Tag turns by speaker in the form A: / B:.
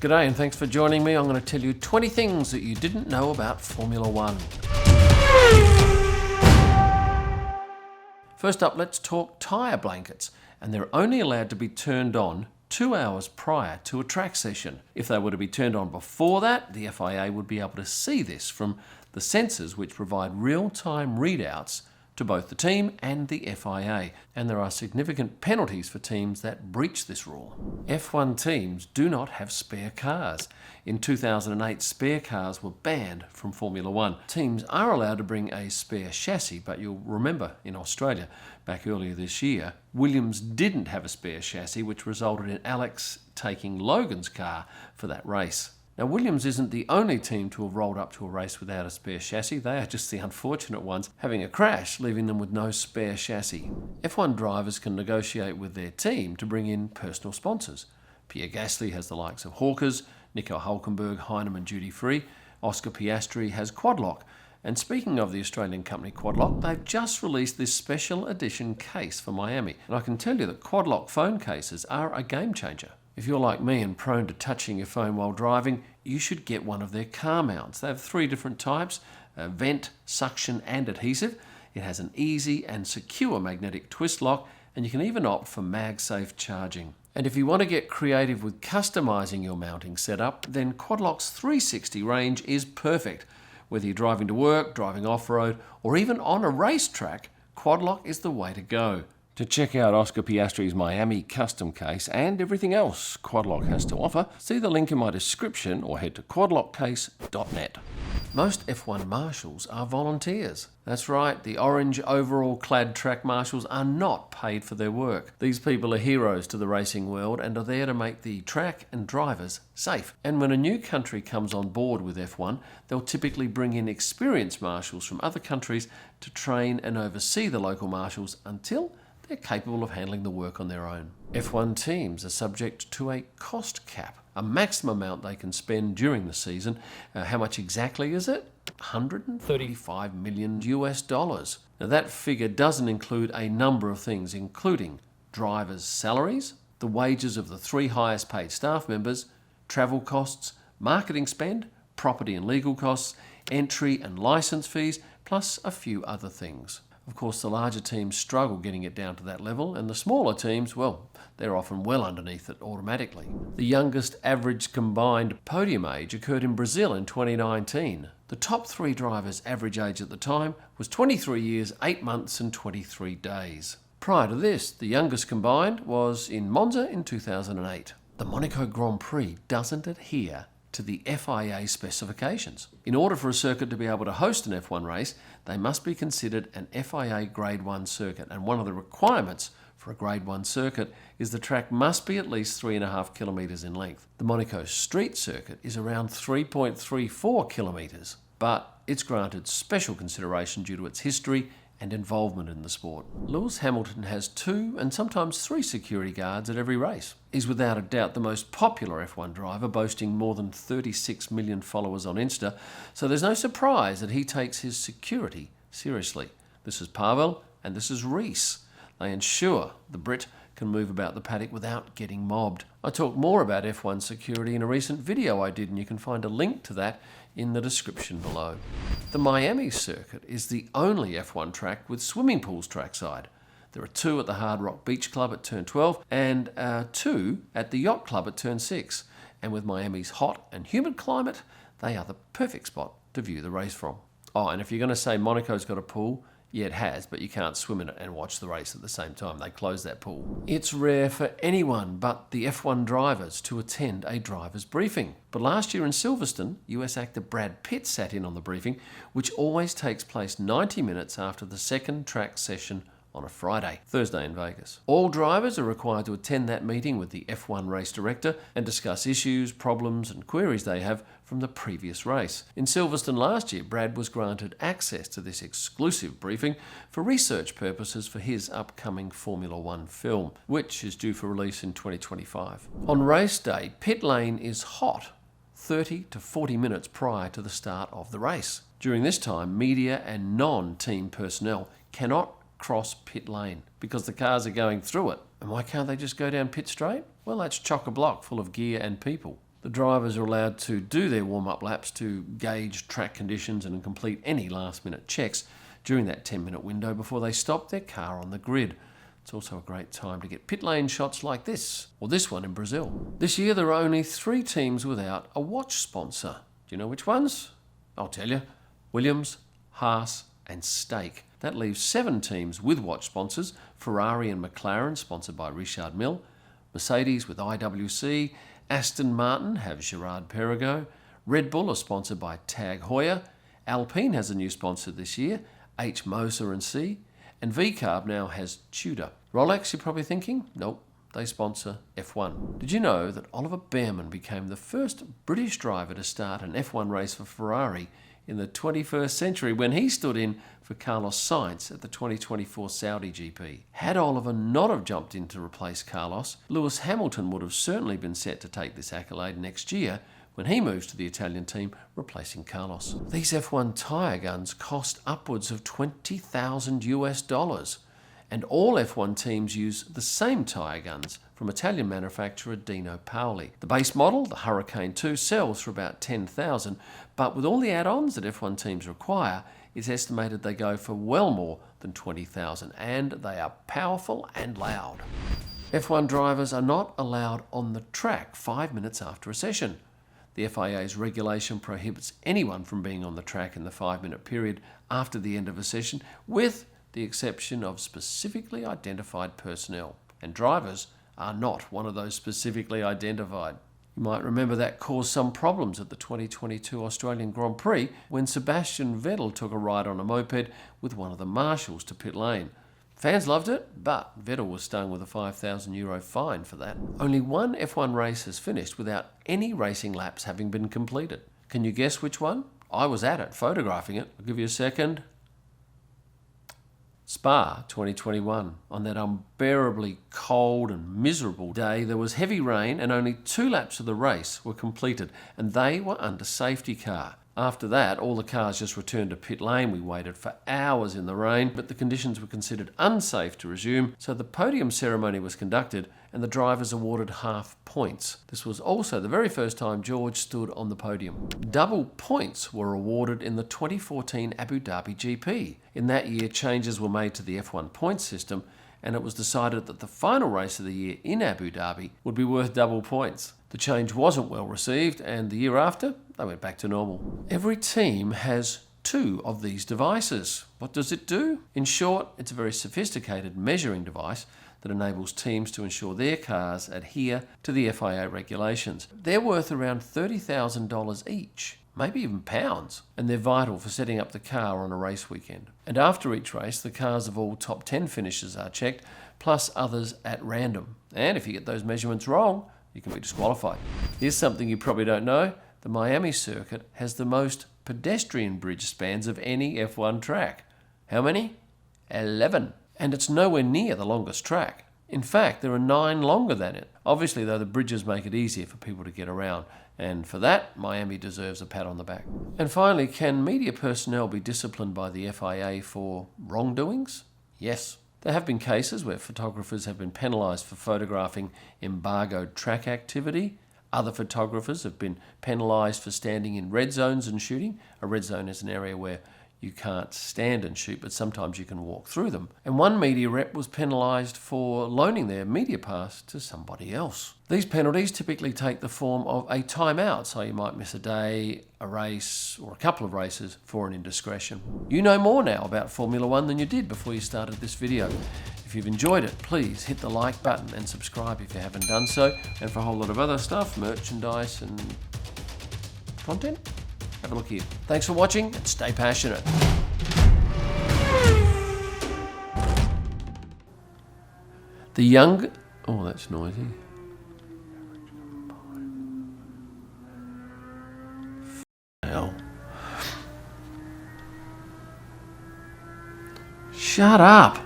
A: G'day and thanks for joining me. I'm going to tell you 20 things that you didn't know about Formula One. First up, let's talk tyre blankets. And they're only allowed to be turned on 2 hours prior to a track session. If they were to be turned on before that, the FIA would be able to see this from the sensors which provide real-time readouts to both the team and the FIA, and there are significant penalties for teams that breach this rule. F1 teams do not have spare cars. In 2008, spare cars were banned from Formula One. Teams are allowed to bring a spare chassis, but you'll remember in Australia, back earlier this year, Williams didn't have a spare chassis, which resulted in Alex taking Logan's car for that race. Now, Williams isn't the only team to have rolled up to a race without a spare chassis. They are just the unfortunate ones, having a crash, leaving them with no spare chassis. F1 drivers can negotiate with their team to bring in personal sponsors. Pierre Gasly has the likes of Hawkers, Nico Hulkenberg, Heinemann Duty Free. Oscar Piastri has Quadlock. And speaking of the Australian company Quadlock, they've just released this special edition case for Miami. And I can tell you that Quadlock phone cases are a game changer. If you're like me and prone to touching your phone while driving, you should get one of their car mounts. They have 3 different types: vent, suction and adhesive. It has an easy and secure magnetic twist lock, and you can even opt for MagSafe charging. And if you want to get creative with customizing your mounting setup, then Quadlock's 360 range is perfect. Whether you're driving to work, driving off-road, or even on a racetrack, Quadlock is the way to go. To check out Oscar Piastri's Miami custom case and everything else Quadlock has to offer, see the link in my description or head to quadlockcase.net. Most F1 marshals are volunteers. That's right, the orange overall-clad track marshals are not paid for their work. These people are heroes to the racing world and are there to make the track and drivers safe. And when a new country comes on board with F1, they'll typically bring in experienced marshals from other countries to train and oversee the local marshals until they're capable of handling the work on their own. F1 teams are subject to a cost cap, a maximum amount they can spend during the season. How much exactly is it? $135 million US. Now that figure doesn't include a number of things, including drivers' salaries, the wages of the 3 highest paid staff members, travel costs, marketing spend, property and legal costs, entry and license fees, plus a few other things. Of course, the larger teams struggle getting it down to that level, and the smaller teams, well, they're often well underneath it automatically. The youngest average combined podium age occurred in Brazil in 2019. The top 3 drivers' average age at the time was 23 years, 8 months and 23 days. Prior to this, the youngest combined was in Monza in 2008. The Monaco Grand Prix doesn't adhere to the FIA specifications. In order for a circuit to be able to host an F1 race, they must be considered an FIA Grade 1 circuit, and one of the requirements for a Grade 1 circuit is the track must be at least 3.5 kilometres in length. The Monaco Street Circuit is around 3.34 kilometres, but it's granted special consideration due to its history and involvement in the sport. Lewis Hamilton has 2 and sometimes 3 security guards at every race. He's without a doubt the most popular F1 driver, boasting more than 36 million followers on Insta, so there's no surprise that he takes his security seriously. This is Pavel and this is Reese. They ensure the Brit can move about the paddock without getting mobbed. I talk more about F1 security in a recent video I did, and you can find a link to that in the description below. The Miami circuit is the only F1 track with swimming pools trackside. There are 2 at the Hard Rock Beach Club at turn 12 and 2 at the Yacht Club at turn 6. And with Miami's hot and humid climate, they are the perfect spot to view the race from. Oh, and if you're going to say Monaco's got a pool, yeah, it has, but you can't swim in it and watch the race at the same time. They close that pool. It's rare for anyone but the F1 drivers to attend a driver's briefing. But last year in Silverstone, US actor Brad Pitt sat in on the briefing, which always takes place 90 minutes after the second track session on a Friday, Thursday in Vegas. All drivers are required to attend that meeting with the F1 race director and discuss issues, problems and queries they have from the previous race. In Silverstone last year, Brad was granted access to this exclusive briefing for research purposes for his upcoming Formula One film, which is due for release in 2025. On race day, pit lane is hot 30 to 40 minutes prior to the start of the race. During this time, media and non-team personnel cannot cross pit lane because the cars are going through it. And why can't they just go down pit straight? Well, that's chock-a-block full of gear and people. The drivers are allowed to do their warm-up laps to gauge track conditions and complete any last-minute checks during that 10-minute window before they stop their car on the grid. It's also a great time to get pit lane shots like this, or this one in Brazil. This year there are only 3 teams without a watch sponsor. Do you know which ones? I'll tell you. Williams, Haas and Stake. That leaves 7 teams with watch sponsors: Ferrari and McLaren, sponsored by Richard Mille; Mercedes with IWC; Aston Martin have Gerard Perregaux; Red Bull are sponsored by Tag Heuer; Alpine has a new sponsor this year, H. Moser and C; and VCarb now has Tudor. Rolex, you're probably thinking? Nope, they sponsor F1. Did you know that Oliver Bearman became the first British driver to start an F1 race for Ferrari in the 21st century when he stood in for Carlos Sainz at the 2024 Saudi GP? Had Oliver not have jumped in to replace Carlos, Lewis Hamilton would have certainly been set to take this accolade next year when he moves to the Italian team, replacing Carlos. These F1 tyre guns cost upwards of $20,000, and all F1 teams use the same tyre guns from Italian manufacturer Dino Paoli. The base model, the Hurricane 2, sells for about $10,000, but with all the add-ons that F1 teams require, it's estimated they go for well more than $20,000, and they are powerful and loud. F1 drivers are not allowed on the track 5 minutes after a session. The FIA's regulation prohibits anyone from being on the track in the 5-minute period after the end of a session, with the exception of specifically identified personnel. And drivers are not one of those specifically identified. You might remember that caused some problems at the 2022 Australian Grand Prix when Sebastian Vettel took a ride on a moped with one of the marshals to pit lane. Fans loved it, but Vettel was stung with a €5,000 fine for that. Only one F1 race has finished without any racing laps having been completed. Can you guess which one? I was at it, photographing it. I'll give you a second. Spa 2021. On that unbearably cold and miserable day, there was heavy rain and only 2 laps of the race were completed, and they were under safety car. After that, all the cars just returned to pit lane. We waited for hours in the rain, but the conditions were considered unsafe to resume, so the podium ceremony was conducted and the drivers awarded half points. This was also the very first time George stood on the podium. Double points were awarded in the 2014 Abu Dhabi GP. In that year, changes were made to the F1 points system, and it was decided that the final race of the year in Abu Dhabi would be worth double points. The change wasn't well received, and the year after, they went back to normal. Every team has 2 of these devices. What does it do? In short, it's a very sophisticated measuring device that enables teams to ensure their cars adhere to the FIA regulations. They're worth around $30,000 each, maybe even pounds, and they're vital for setting up the car on a race weekend. And after each race, the cars of all top 10 finishers are checked, plus others at random. And if you get those measurements wrong, you can be disqualified. Here's something you probably don't know. The Miami circuit has the most pedestrian bridge spans of any F1 track. How many? 11. And it's nowhere near the longest track. In fact, there are 9 longer than it. Obviously, though, the bridges make it easier for people to get around. And for that, Miami deserves a pat on the back. And finally, can media personnel be disciplined by the FIA for wrongdoings? Yes. There have been cases where photographers have been penalised for photographing embargoed track activity. Other photographers have been penalised for standing in red zones and shooting. A red zone is an area where you can't stand and shoot, but sometimes you can walk through them. And one media rep was penalised for loaning their media pass to somebody else. These penalties typically take the form of a timeout, so you might miss a day, a race, or a couple of races for an indiscretion. You know more now about Formula One than you did before you started this video. If you've enjoyed it, please hit the like button and subscribe if you haven't done so. And for a whole lot of other stuff, merchandise and content, have a look here. Thanks for watching and stay passionate. The young... Oh, that's noisy. Hell. Shut up.